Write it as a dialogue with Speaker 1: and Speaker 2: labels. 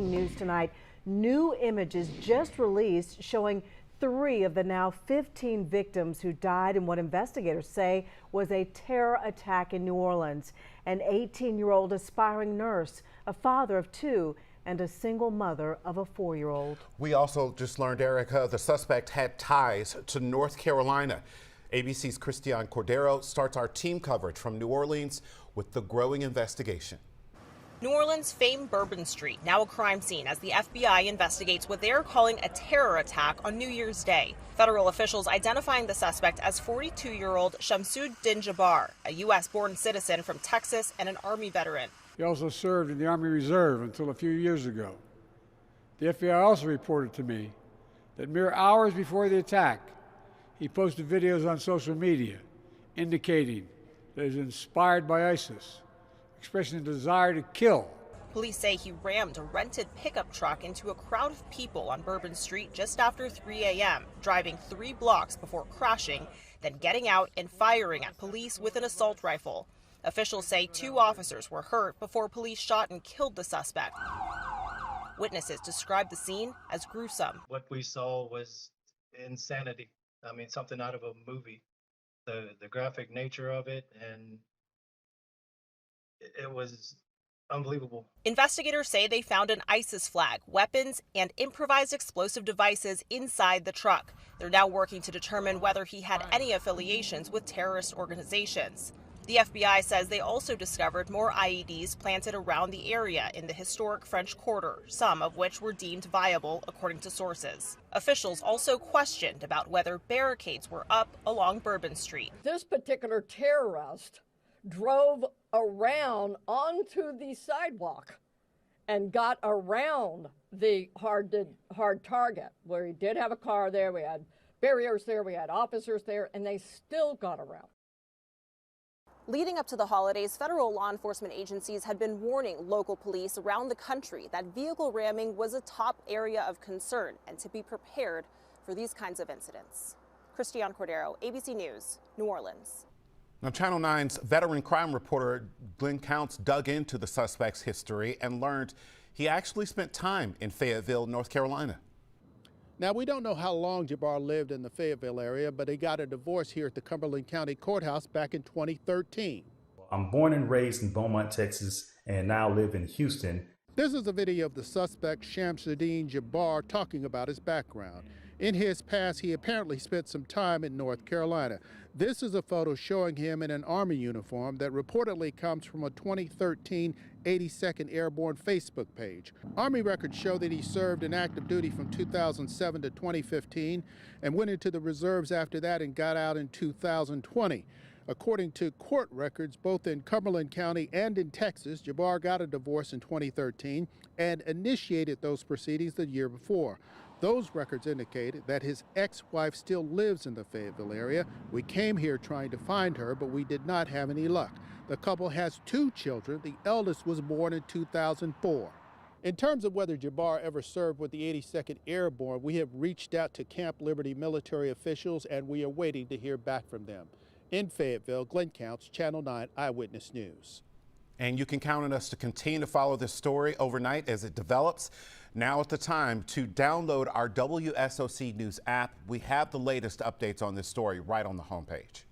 Speaker 1: News tonight. New images just released showing 3 of the now 15 victims who died in what investigators say was a terror attack in New Orleans. An 18-year-old aspiring nurse, a father of 2, and a single mother of a 4-year-old.
Speaker 2: We also just learned, Erica, the suspect had ties to North Carolina. ABC's Christian Cordero starts our team coverage from New Orleans with the growing investigation.
Speaker 3: New Orleans' famed Bourbon Street, now a crime scene as the FBI investigates what they're calling a terror attack on New Year's Day. Federal officials identifying the suspect as 42-year-old Shamsuddin Jabbar, a U.S.-born citizen from Texas and an Army veteran.
Speaker 4: He also served in the Army Reserve until a few years ago. The FBI also reported to me that mere hours before the attack, he posted videos on social media indicating that he was inspired by ISIS, expressing a desire to kill.
Speaker 3: Police say he rammed a rented pickup truck into a crowd of people on Bourbon Street just after 3 a.m., driving 3 blocks before crashing, then getting out and firing at police with an assault rifle. Officials say 2 officers were hurt before police shot and killed the suspect. Witnesses described the scene as gruesome.
Speaker 5: What we saw was insanity. I mean, something out of a movie. The graphic nature of it, and it was unbelievable.
Speaker 3: Investigators say they found an ISIS flag, weapons, and improvised explosive devices inside the truck. They're now working to determine whether he had any affiliations with terrorist organizations. The FBI says they also discovered more IEDs planted around the area in the historic French Quarter, some of which were deemed viable, according to sources. Officials also questioned about whether barricades were up along Bourbon Street.
Speaker 6: This particular terrorist drove around onto the sidewalk and got around the hard target, where he did have a car there, we had barriers there, we had officers there, and they still got around.
Speaker 3: Leading up to the holidays, federal law enforcement agencies had been warning local police around the country that vehicle ramming was a top area of concern and to be prepared for these kinds of incidents. Christian Cordero, ABC News, New Orleans.
Speaker 2: Now, Channel 9's veteran crime reporter Glenn Counts dug into the suspect's history and learned he actually spent time in Fayetteville, North Carolina.
Speaker 7: Now, we don't know how long Jabbar lived in the Fayetteville area, but he got a divorce here at the Cumberland County Courthouse back in 2013.
Speaker 8: I'm born and raised in Beaumont, Texas, and now live in Houston.
Speaker 7: This is a video of the suspect, Shamsuddin Jabbar, talking about his background. In his past, he apparently spent some time in North Carolina. This is a photo showing him in an Army uniform that reportedly comes from a 2013 82nd Airborne Facebook page. Army records show that he served in active duty from 2007 to 2015 and went into the reserves after that and got out in 2020. According to court records, both in Cumberland County and in Texas, Jabbar got a divorce in 2013 and initiated those proceedings the year before. Those records indicated that his ex-wife still lives in the Fayetteville area. We came here trying to find her, but we did not have any luck. The couple has 2 children. The eldest was born in 2004. In terms of whether Jabbar ever served with the 82nd Airborne, we have reached out to Camp Liberty military officials, and we are waiting to hear back from them. In Fayetteville, Glenn Counts, Channel 9 Eyewitness News.
Speaker 2: And you can count on us to continue to follow this story overnight as it develops. Now is the time to download our WSOC News app. We have the latest updates on this story right on the homepage.